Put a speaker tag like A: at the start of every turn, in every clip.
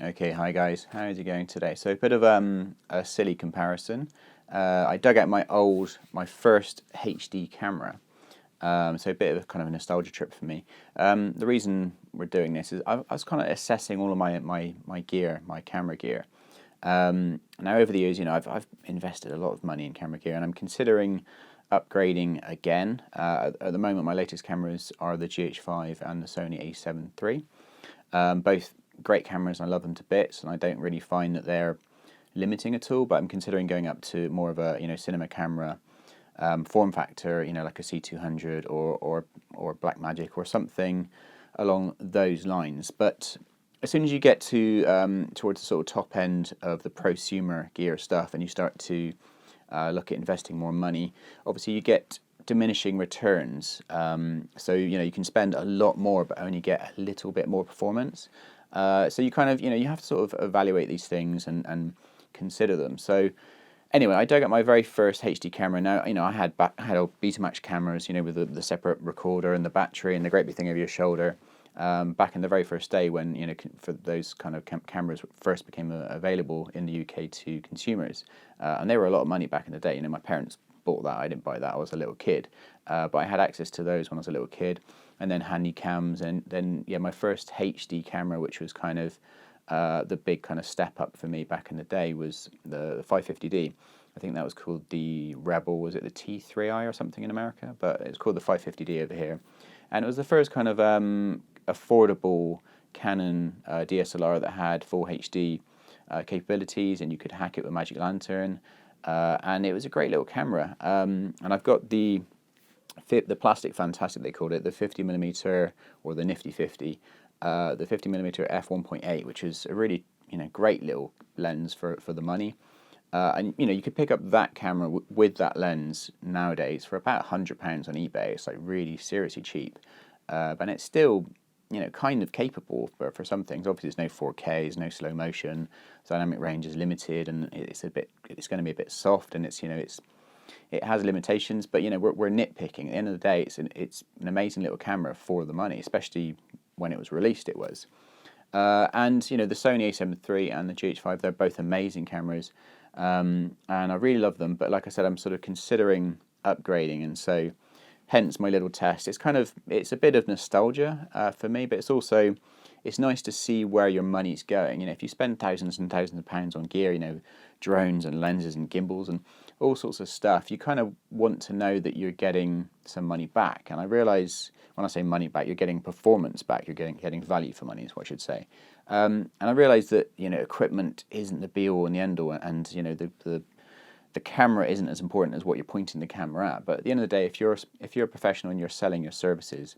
A: Okay, hi guys, how is it going today? So a bit of a silly comparison. I dug out my first HD camera. So a bit of a kind of a nostalgia trip for me. The reason we're doing this is I was kind of assessing all of my gear, my camera gear. Now over the years, I've invested a lot of money in camera gear, and I'm considering upgrading again. At the moment, my latest cameras are the GH5 and the Sony a7iii. Both great cameras, and I love them to bits, and I don't really find that they're limiting at all. But I'm considering going up to more of a cinema camera form factor, like a C200 or Blackmagic or something along those lines. But as soon as you get to towards the sort of top end of the prosumer gear stuff, and you start to look at investing more money, obviously you get diminishing returns. So you can spend a lot more but only get a little bit more performance. So you kind of you have to sort of evaluate these things and consider them. So anyway, I dug up my very first HD camera. Now I had old Betamax cameras, with the separate recorder and the battery and the great big thing over your shoulder. Back in the very first day when for those kind of cameras first became available in the UK to consumers, and they were a lot of money back in the day. My parents bought that. I didn't buy that. I was a little kid, but I had access to those when I was a little kid, and then handy cams, and then my first HD camera, which was kind of the big kind of step up for me back in the day, was the 550D. I think that was called the Rebel. Was it the T3i or something in America? But it's called the 550D over here, and it was the first kind of affordable Canon DSLR that had full HD capabilities, and you could hack it with Magic Lantern. And it was a great little camera. And I've got the plastic fantastic, they called it, the 50mm or the Nifty 50, the 50mm f1.8, which is a really great little lens for the money. And you could pick up that camera with that lens nowadays for about £100 on eBay. It's like really seriously cheap, and it's still kind of capable for some things. Obviously, there's no 4K, there's no slow motion, dynamic range is limited, and it's going to be a bit soft, and it has limitations. But we're nitpicking. At the end of the day, it's an amazing little camera for the money, especially when it was released. It was, and the Sony a7iii and the GH5, they're both amazing cameras, and I really love them. But like I said, I'm sort of considering upgrading, and so hence my little test. It's a bit of nostalgia for me, but it's nice to see where your money's going. If you spend thousands and thousands of pounds on gear, drones and lenses and gimbals and all sorts of stuff, you kind of want to know that you're getting some money back. And I realise when I say money back, you're getting performance back. You're getting value for money, is what I should say. And I realise that equipment isn't the be all and the end all, and the camera isn't as important as what you're pointing the camera at. But at the end of the day, if you're a professional and you're selling your services,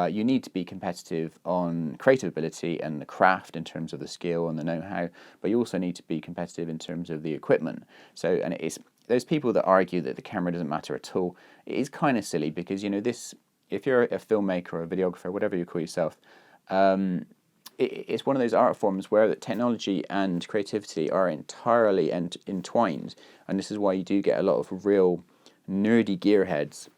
A: you need to be competitive on creative ability and the craft in terms of the skill and the know-how, but you also need to be competitive in terms of the equipment. So, and it's those people that argue that the camera doesn't matter at all, it is kind of silly, because if you're a filmmaker or a videographer, whatever you call yourself, it's one of those art forms where the technology and creativity are entirely entwined, and this is why you do get a lot of real nerdy gearheads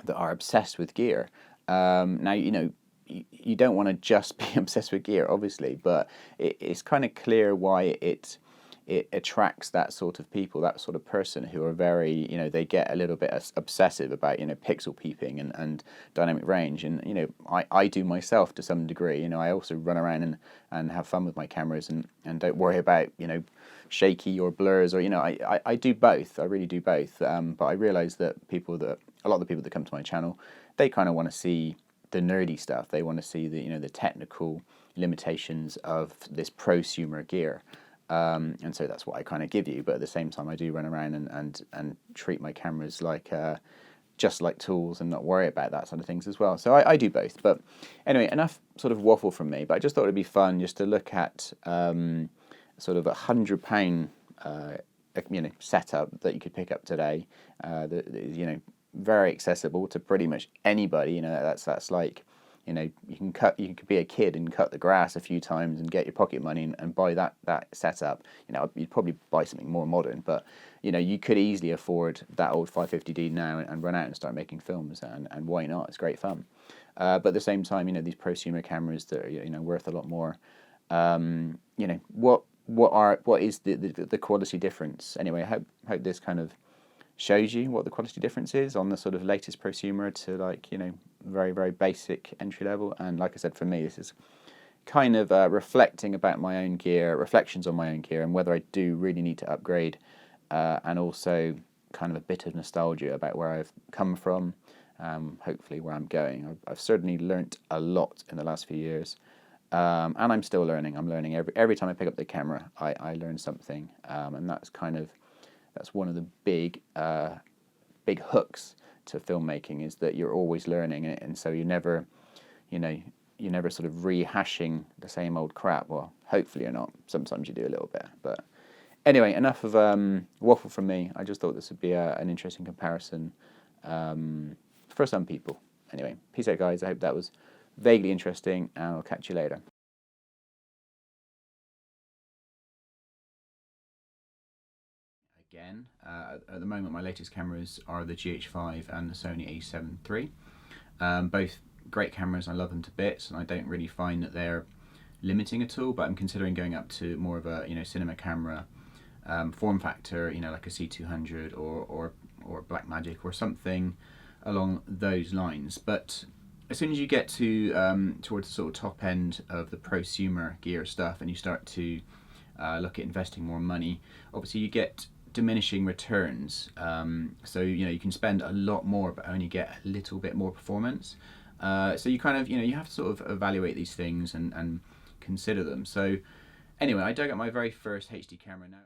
A: that are obsessed with gear. Now, you don't want to just be obsessed with gear, obviously, but it's kind of clear why it attracts that sort of people, that sort of person who are very, they get a little bit obsessive about, pixel peeping and dynamic range. And, I do myself to some degree. I also run around and have fun with my cameras and don't worry about, shaky or blurs, or, I do both. I really do both. But I realise that a lot of the people that come to my channel, they kind of want to see the nerdy stuff. They want to see the technical limitations of this prosumer gear. And so that's what I kind of give you, but at the same time I do run around and treat my cameras like just like tools and not worry about that sort of things as well. So I do both. But anyway, enough sort of waffle from me, but I just thought it'd be fun just to look at sort of £100 setup that you could pick up today, that is very accessible to pretty much anybody. That's like, you could be a kid and cut the grass a few times and get your pocket money and buy that setup. You'd probably buy something more modern, but you could easily afford that old 550D now and run out and start making films, and why not? It's great fun. But at the same time, these prosumer cameras that are worth a lot more, You know, what is the quality difference? Anyway, I hope this kind of shows you what the quality difference is on the sort of latest prosumer to, like, you know, very, very basic entry level. And like I said, for me, this is kind of reflecting about my own gear, reflections on my own gear, and whether I do really need to upgrade, and also kind of a bit of nostalgia about where I've come from, hopefully where I'm going. I've certainly learnt a lot in the last few years, and I'm still learning. I'm learning every time I pick up the camera. I learn something, and that's one of the big hooks to filmmaking, is that you're always learning, and so you're never sort of rehashing the same old crap. Well, hopefully you're not. Sometimes you do a little bit, but anyway, enough of waffle from me. I just thought this would be an interesting comparison for some people. Anyway, peace out, guys. I hope that was vaguely interesting, and I'll catch you later. Again, at the moment, my latest cameras are the GH5 and the Sony a7iii. Both great cameras. I love them to bits, and I don't really find that they're limiting at all. But I'm considering going up to more of a cinema camera form factor, like a C200 or Blackmagic or something along those lines. But as soon as you get to towards the sort of top end of the prosumer gear stuff, and you start to look at investing more money, obviously you get diminishing returns. So you can spend a lot more but only get a little bit more performance. So you kind of you have to sort of evaluate these things and consider them. So anyway, I dug up my very first HD camera now.